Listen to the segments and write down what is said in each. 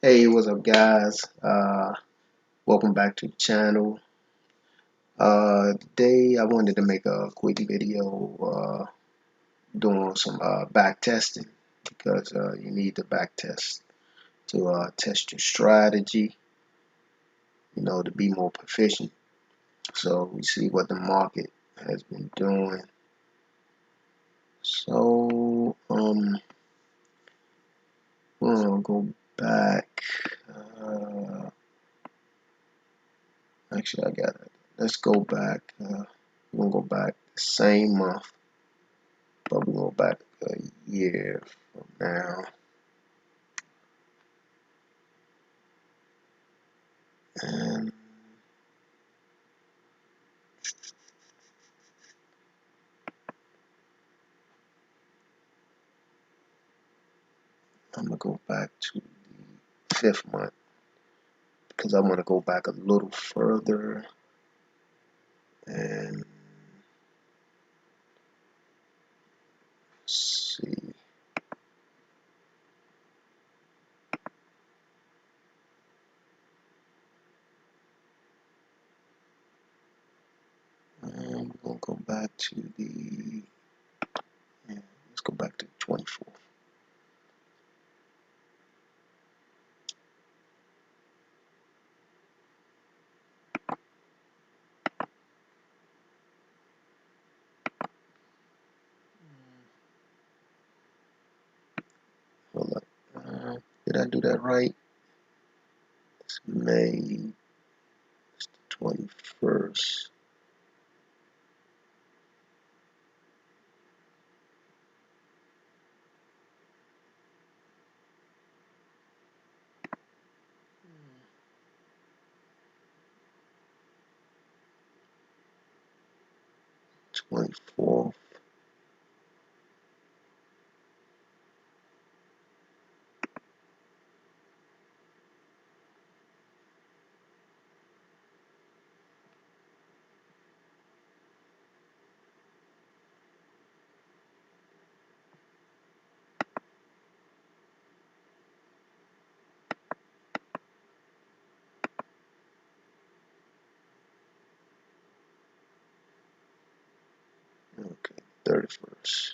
Hey, what's up, guys? Welcome back to the channel. Today I wanted to make a quick video doing some back testing because you need to back test to test your strategy, to be more proficient. So we see what the market has been doing. So we're gonna go back. Uh, Actually, I got it. Let's go back. We're gonna go back the same month. But we go back a year from now, and I'm gonna go back to the 5th month because I want to go back a little further and see. And we're gonna go back to the let's go back to the 24th. Hold up. Did I do that right? It's May. It's the 21st. '24. Okay, 31st.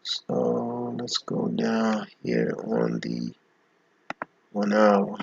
So let's go down here on the 1 hour.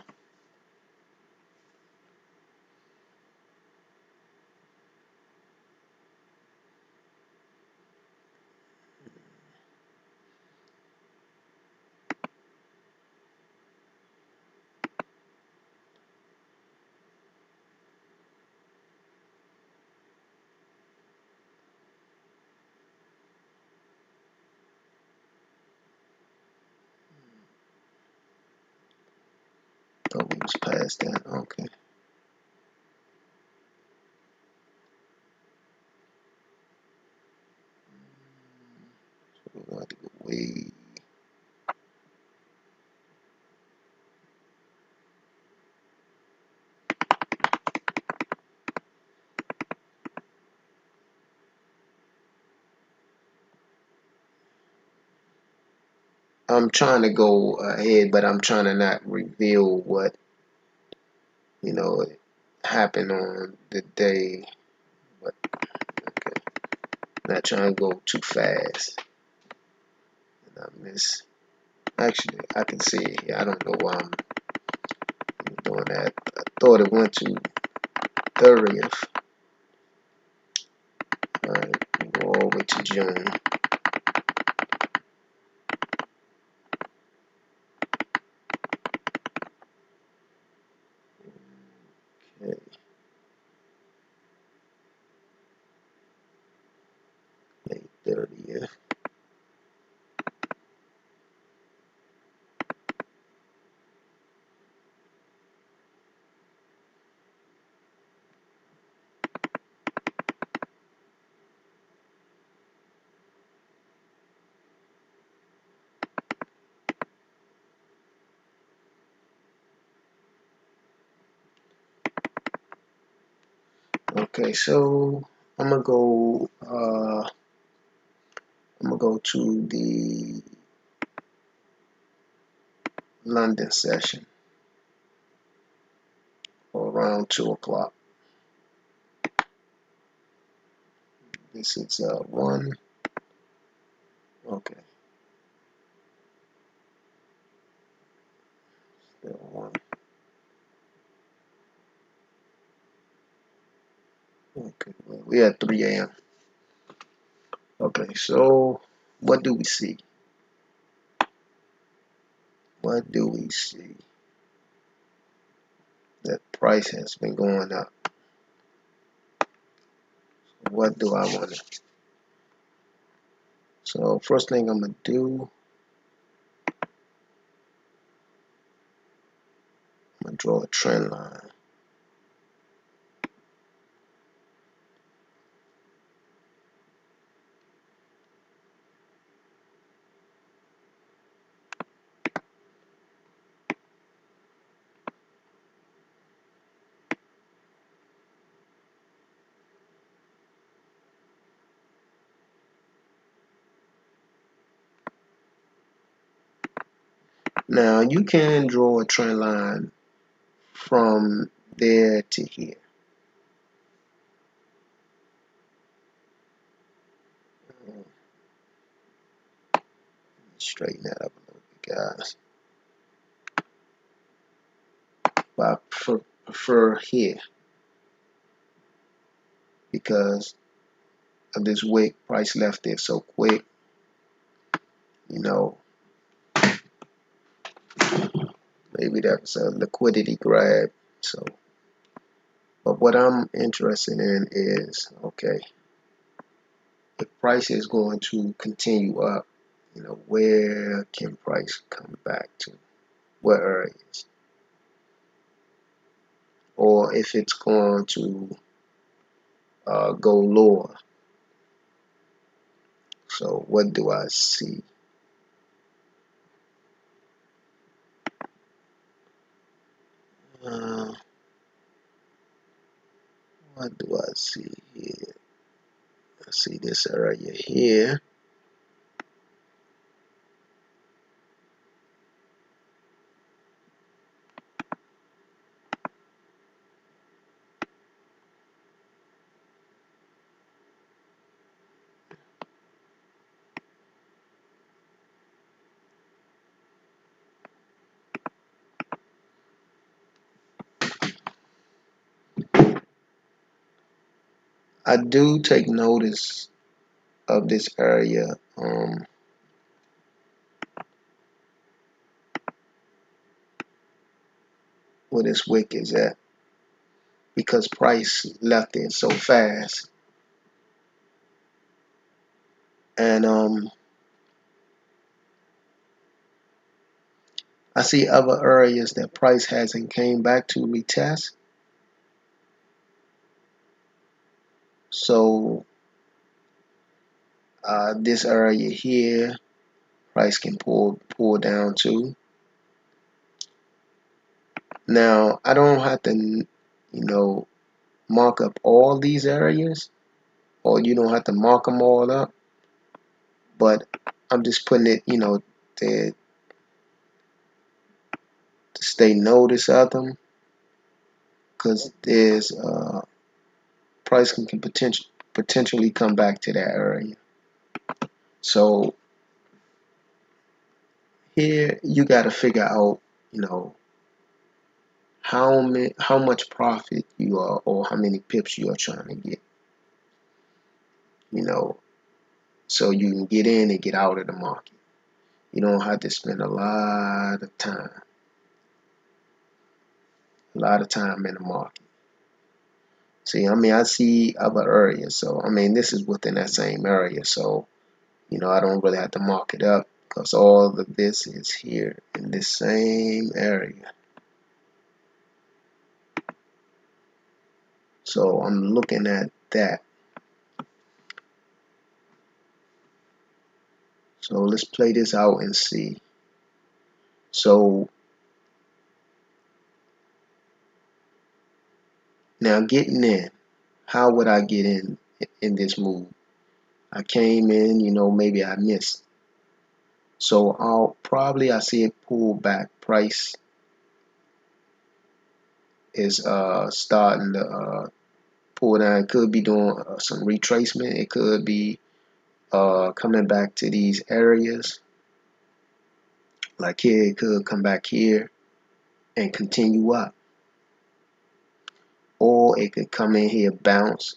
Thought we was past that. Okay. So we're going to go way. I'm trying to go ahead, but I'm trying to not reveal what, you know, happened on the day. But okay. Not trying to go too fast. And I miss. Actually, I can see it here. I don't know why I'm doing that. I thought it went to 30th. Alright, go all the way to June. Okay. May 30th. Okay, so I'm gonna go. I'm gonna go to the London session around 2 o'clock. This is 1. Okay, still 1. Okay, well, we at 3 a.m. Okay, so what do we see? What do we see? That price has been going up. What do I want to? So first thing I'm gonna do, I'm gonna draw a trend line. Now you can draw a trend line from there to here. Straighten that up a little bit, guys. But I prefer here because of this wick. Price left there so quick. You know, maybe that was a liquidity grab. So, but what I'm interested in is, okay, if price is going to continue up, you know, where can price come back to? What areas? Or if it's going to go lower. So what do I see? Uh, what do I see here? I see this area here. I do take notice of this area where this wick is at, because price left it so fast. And I see other areas that price hasn't came back to retest. So this area here, price can pull down to. Now I don't have to, mark up all these areas, or you don't have to mark them all up. But I'm just putting it, to stay notice of them, because there's price can potentially come back to that area. So here you got to figure out, how much profit you are, or how many pips you are trying to get, you know, so you can get in and get out of the market. You don't have to spend a lot of time in the market. See, I see other areas, so this is within that same area, so I don't really have to mark it up because all of this is here in this same area. So I'm looking at that. So let's play this out and see. So now getting in, how would I get in this move? I came in, maybe I missed. So I see it pull back. Price is starting to pull down. It could be doing some retracement. It could be coming back to these areas. Like here, it could come back here and continue up, or it could come in here, bounce,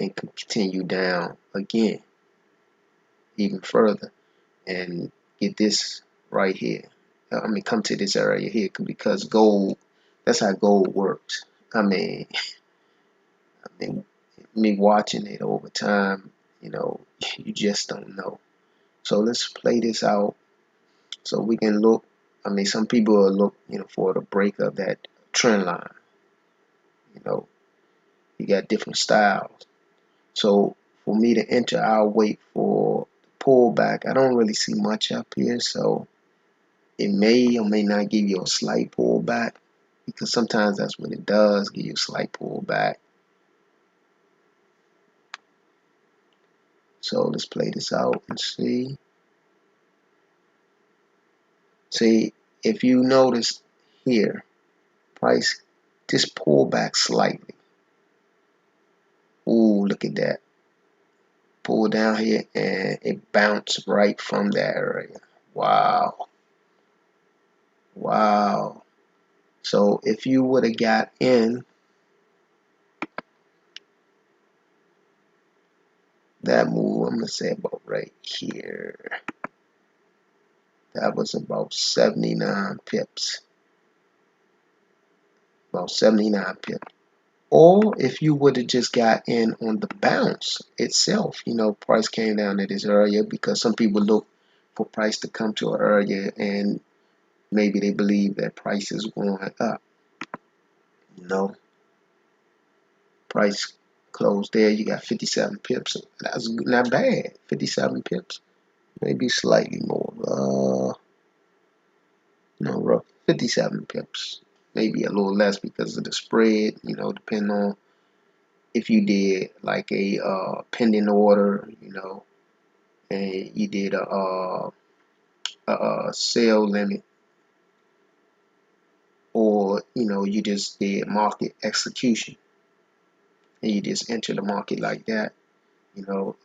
and continue down again, even further, and get this right here. I mean, come to this area here because gold. That's how gold works. I mean, I mean, me watching it over time, you know, you just don't know. So let's play this out so we can look. I mean, some people will look, for the break of that trend line. You know, you got different styles. So for me to enter, I'll wait for pullback. I don't really see much up here, so it may or may not give you a slight pullback because sometimes that's when it does give you a slight pullback. So let's play this out and see. See, if you notice here, price just pull back slightly. Ooh, look at that. Pull down here and it bounced right from that area. Wow. Wow. So if you would have got in that move, I'm gonna say about right here. That was about 79 pips. About 79 pips. Or if you would have just got in on the bounce itself, price came down to this area because some people look for price to come to an area and maybe they believe that price is going up. Price closed there. You got 57 pips. That's not bad. 57 pips. Maybe slightly more. No, 57 pips. Maybe a little less because of the spread, depending on if you did like a pending order, and you did a sale limit, or you just did market execution and you just enter the market like that.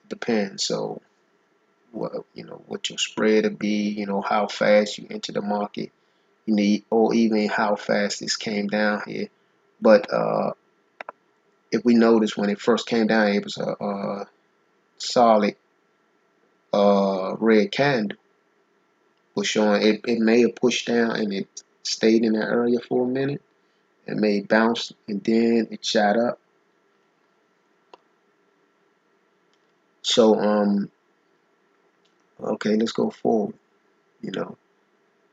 Depends. So what your spread will be, how fast you enter the market, or even how fast this came down here. But if we notice when it first came down, it was a solid red candle was showing. It may have pushed down and it stayed in that area for a minute. It may bounce and then it shot up. So okay, let's go forward.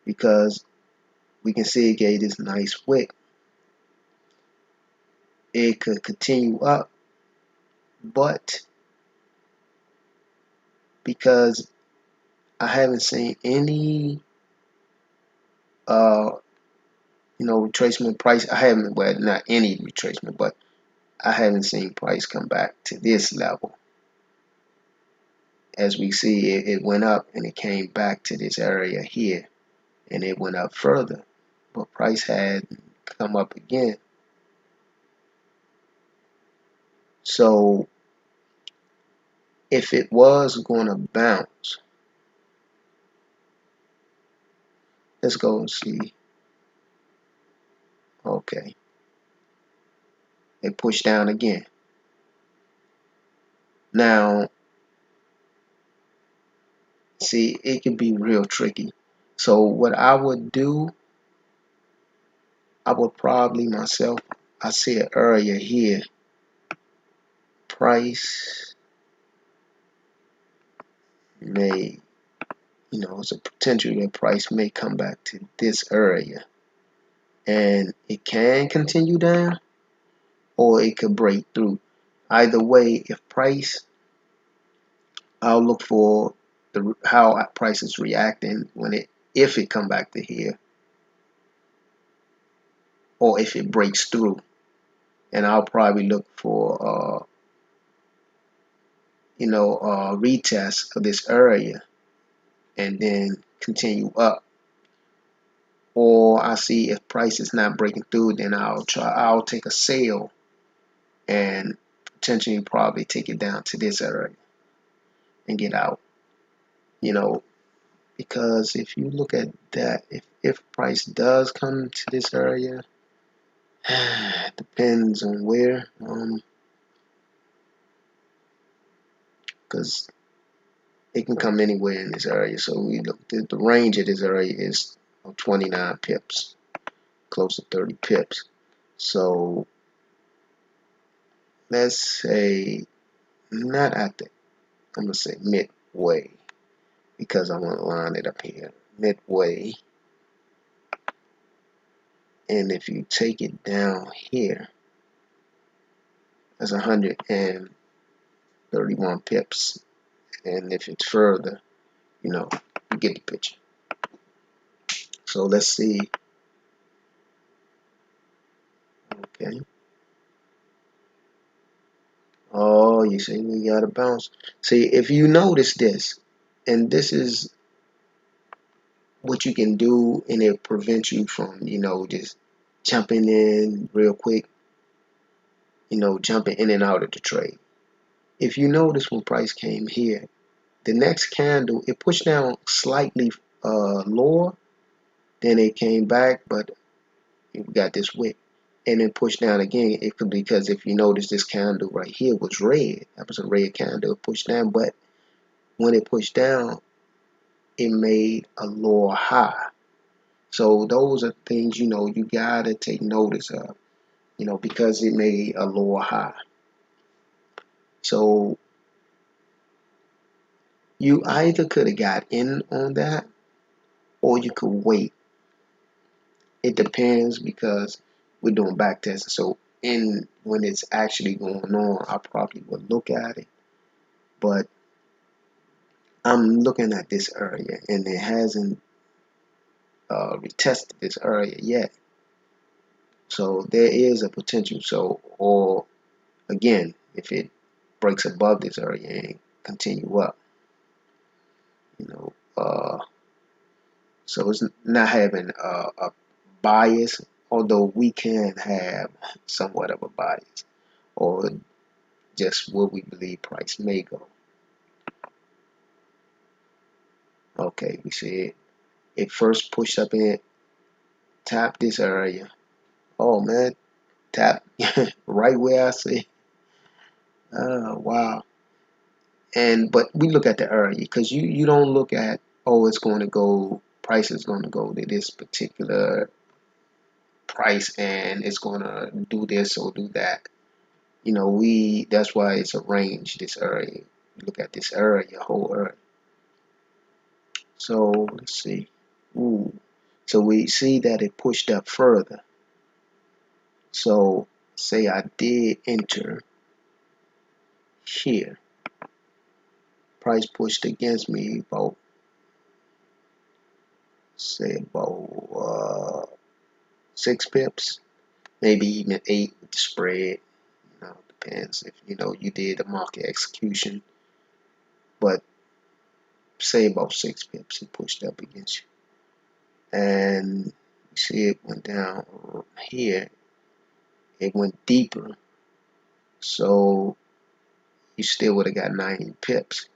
Because we can see it gave this nice wick. It could continue up, but because I haven't seen any retracement price. I haven't, well, not any retracement, but I haven't seen price come back to this level. As we see, it went up and it came back to this area here, and it went up further, but price had come up again. So if it was going to bounce, let's go and see. Okay, it pushed down again. Now see, it can be real tricky. So what I would do, I would probably myself, I see an area here, price may, it's a potential that price may come back to this area and it can continue down or it could break through. Either way, if price, I'll look for how price is reacting if it come back to here or if it breaks through, and I'll probably look for retest of this area and then continue up. Or I see if price is not breaking through, then I'll take a sale and potentially probably take it down to this area and get out. You know, because if you look at that, if price does come to this area, it depends on where, because it can come anywhere in this area. So we look, the range of this area is 29 pips, close to 30 pips. So let's say not at the, I'm gonna say midway, because I want to line it up here, midway. And if you take it down here, that's 131 pips. And if it's further, you know, you get the picture. So let's see. Okay. Oh, you see, we got to bounce. See, if you notice this, and this is what you can do, and it prevents you from, just jumping in real quick, jumping in and out of the trade. If you notice when price came here, the next candle, it pushed down slightly lower, then it came back, but you got this wick, and then pushed down again. It could be because if you notice this candle right here was red. That was a red candle. It pushed down, but when it pushed down, it made a lower high. So those are things you gotta take notice of, because it made a lower high. So you either could have got in on that, or you could wait. It depends, because we're doing back testing. So when it's actually going on, I probably would look at it. But I'm looking at this area, and it hasn't retested this area yet. So there is a potential. So, or again, if it breaks above this area and continue up, you know, uh, so it's not having a bias, although we can have somewhat of a bias, or just where we believe price may go. Okay, we see it. It first pushed up in, tap this area. Oh man, tap right where I see. Oh wow. And but we look at the area, because you don't look at, oh, it's going to go, price is going to go to this particular price, and it's going to do this or do that. That's why it's a range, this area. Look at this area, whole area. So let's see. Ooh. So we see that it pushed up further. So say I did enter here. Price pushed against me about, say, about 6 pips, maybe even 8 with the spread. Depends if you did the market execution. But say about 6 pips it pushed up against you. And you see it went down here. It went deeper. So you still would have got 90 pips.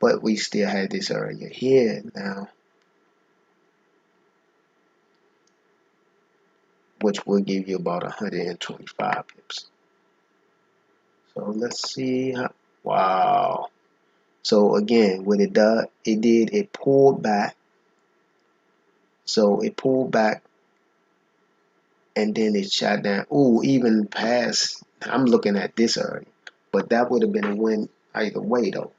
But we still had this area here now, which will give you about 125 pips. So let's see how, wow. So again, what it pulled back. So it pulled back, and then it shot down. Ooh, even past, I'm looking at this area, but that would have been a win either way though.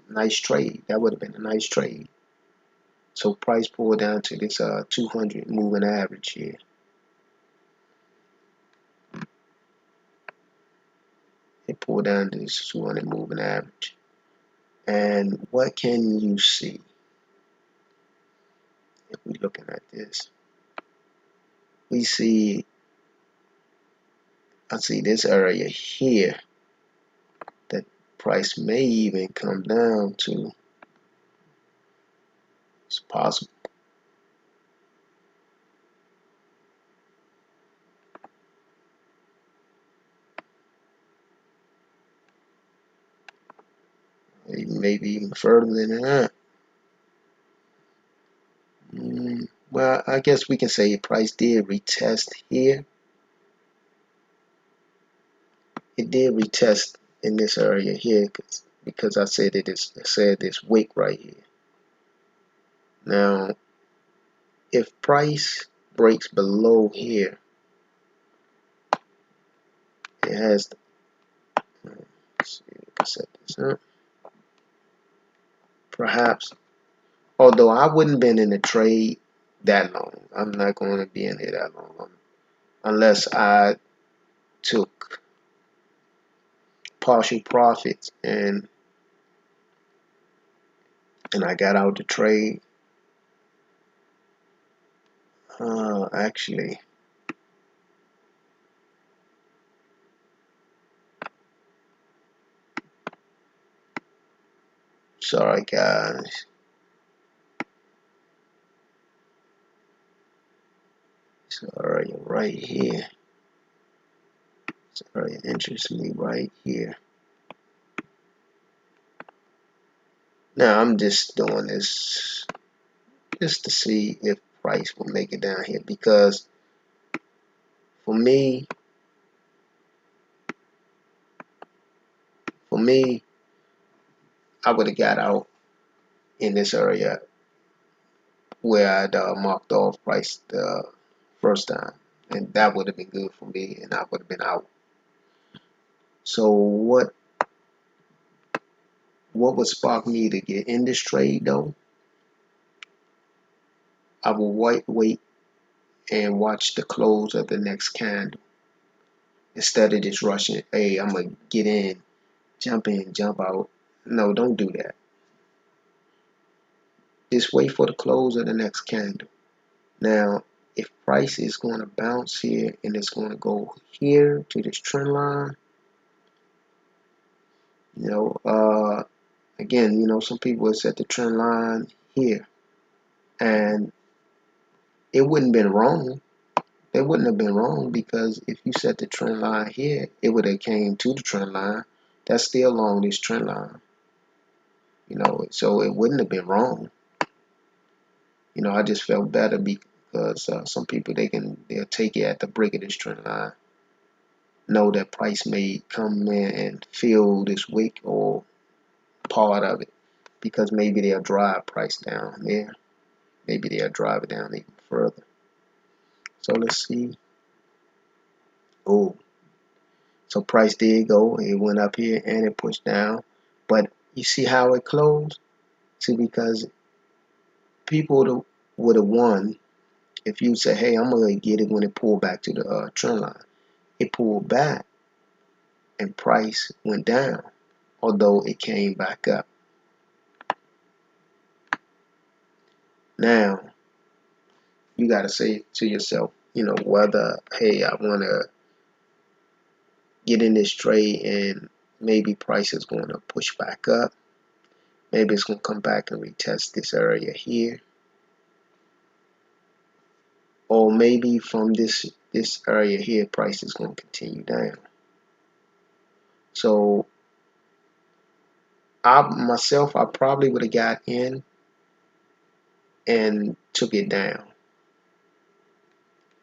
Nice trade. That would have been a nice trade. So price pulled down to this 200 moving average here. It pulled down to this 200 moving average. And what can you see if we're looking at this? We see, I see this area here that price may even come down to. possible. Maybe even further than that. Well, I guess we can say price did retest here. It did retest in this area here because I said this wick right here. Now, if price breaks below here, it has. Let's see, we can set this up. Perhaps, although I wouldn't been in the trade that long. I'm not going to be in it that long unless I took partial profits and I got out the trade. Actually, sorry guys. Sorry, right here. Sorry, it interests me right here. Now I'm just doing this just to see if price will make it down here, because for me, I would have got out in this area where I'd marked off price the first time, and that would have been good for me, and I would have been out. So what would spark me to get in this trade though? I will wait and watch the close of the next candle instead of just rushing. Hey, I'm gonna get in, jump out. No, don't do that. Just wait for the close of the next candle. Now, if price is going to bounce here and it's going to go here to this trend line, you know, again, some people would set the trend line here, and it wouldn't have been wrong. It wouldn't have been wrong, because if you set the trend line here, it would have came to the trend line. That's still along this trend line, so it wouldn't have been wrong. I just felt better because some people they'll take it at the break of this trend line, know that price may come in and fill this wick or part of it, because maybe they'll drive price down there. Maybe they'll drive it down even further. So let's see. Oh, so price did go. It went up here and it pushed down. But you see how it closed? See, because people would have won if you say, hey, I'm going to get it when it pulled back to the trend line. It pulled back and price went down, although it came back up. Now, you got to say to yourself, whether, hey, I want to get in this trade and maybe price is going to push back up. Maybe it's going to come back and retest this area here. Or maybe from this area here, price is going to continue down. So I probably would have got in and took it down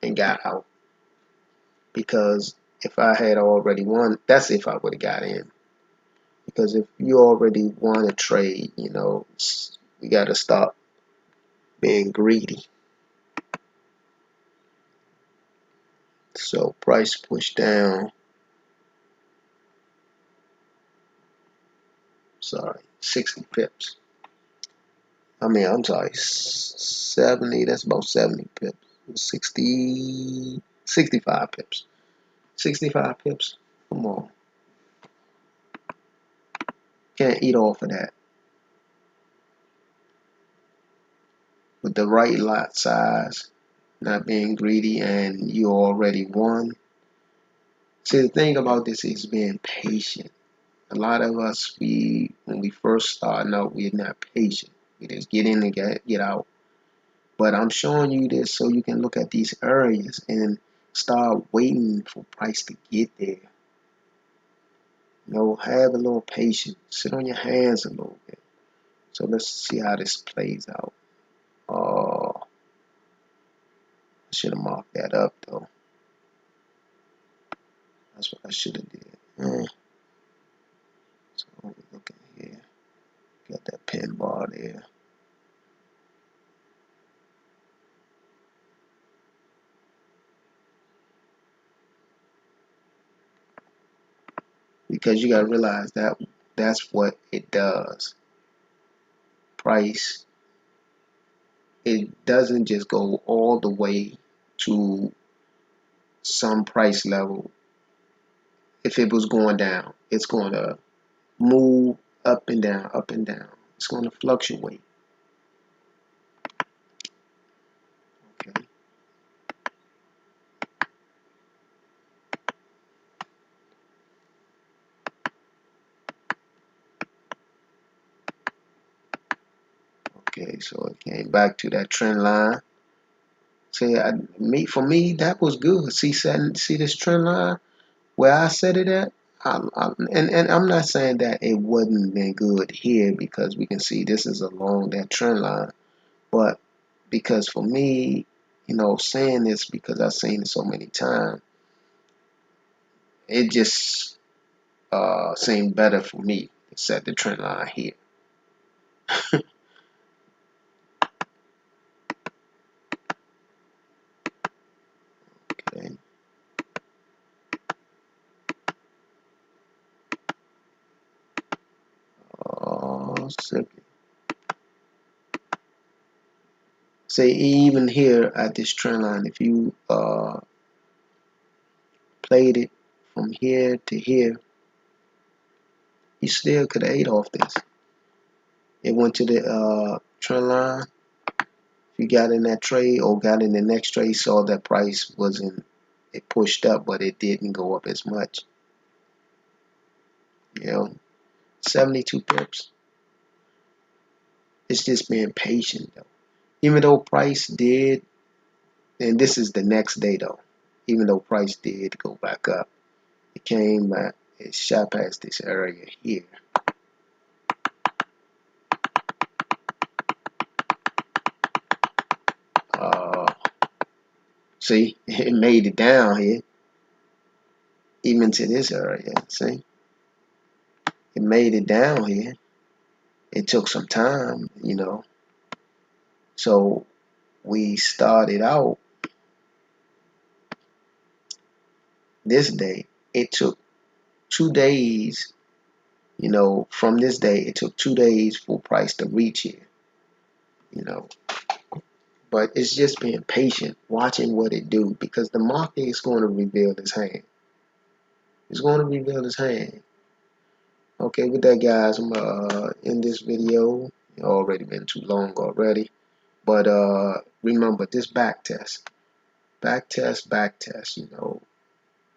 and got out, because if I had already won, that's if I would have got in. Because if you already won a trade, you got to stop being greedy. So price pushed down. Sorry, 60 pips. I'm sorry, 70. That's about 70 pips. 60, 65 pips. 65 pips. Come on. Can't eat off of that. With the right lot size, not being greedy, and you already won. See, the thing about this is being patient. A lot of us, when we first start out, we're not patient. We just get in and get out. But I'm showing you this so you can look at these areas and start waiting for price to get there. Have a little patience. Sit on your hands a little bit. So let's see how this plays out. I should have marked that up though. That's what I should have did. So look at here. Got that pin bar there. Because you gotta realize that that's what it does. Price, it doesn't just go all the way to some price level. If it was going down, it's going to move up and down, up and down. It's going to fluctuate. Okay. Okay, so it came back to that trend line. See, for me, that was good. See this trend line where I set it at. And I'm not saying that it wouldn't been good here because we can see this is along that trend line, but because for me, saying this because I've seen it so many times, it just seemed better for me to set the trend line here. Okay. Second. Say even here at this trend line, if you played it from here to here, you still could have ate off this. It went to the trend line. If you got in that trade or got in the next trade, saw that price wasn't, it pushed up, but it didn't go up as much. 72 pips. It's just being patient though. Even though price did, and this is the next day though, even though price did go back up, it came back, it shot past this area here. Uh, See, it made it down here, even to this area. See, it made it down here. It took some time. So we started out this day. It took 2 days, from this day, it took 2 days for price to reach here, you know. But it's just being patient, watching what it do, because the market is going to reveal its hand. It's going to reveal its hand. Okay, with that, guys, I'm end this video. It already been too long already. But remember this back test,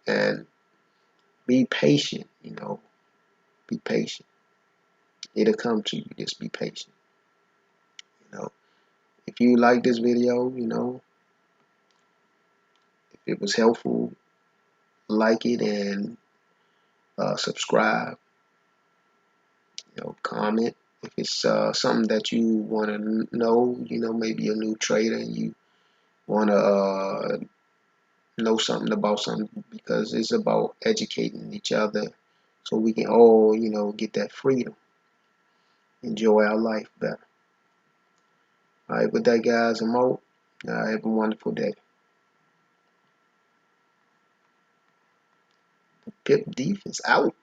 and be patient, be patient. It'll come to you. Just be patient. You know, if you like this video, if it was helpful, like it and subscribe. Comment if it's something that you want to know. Maybe you're a new trader and you want to know something about something, because it's about educating each other so we can all, get that freedom, enjoy our life better. All right, with that, guys, I'm out. Have a wonderful day. Pip Defense out.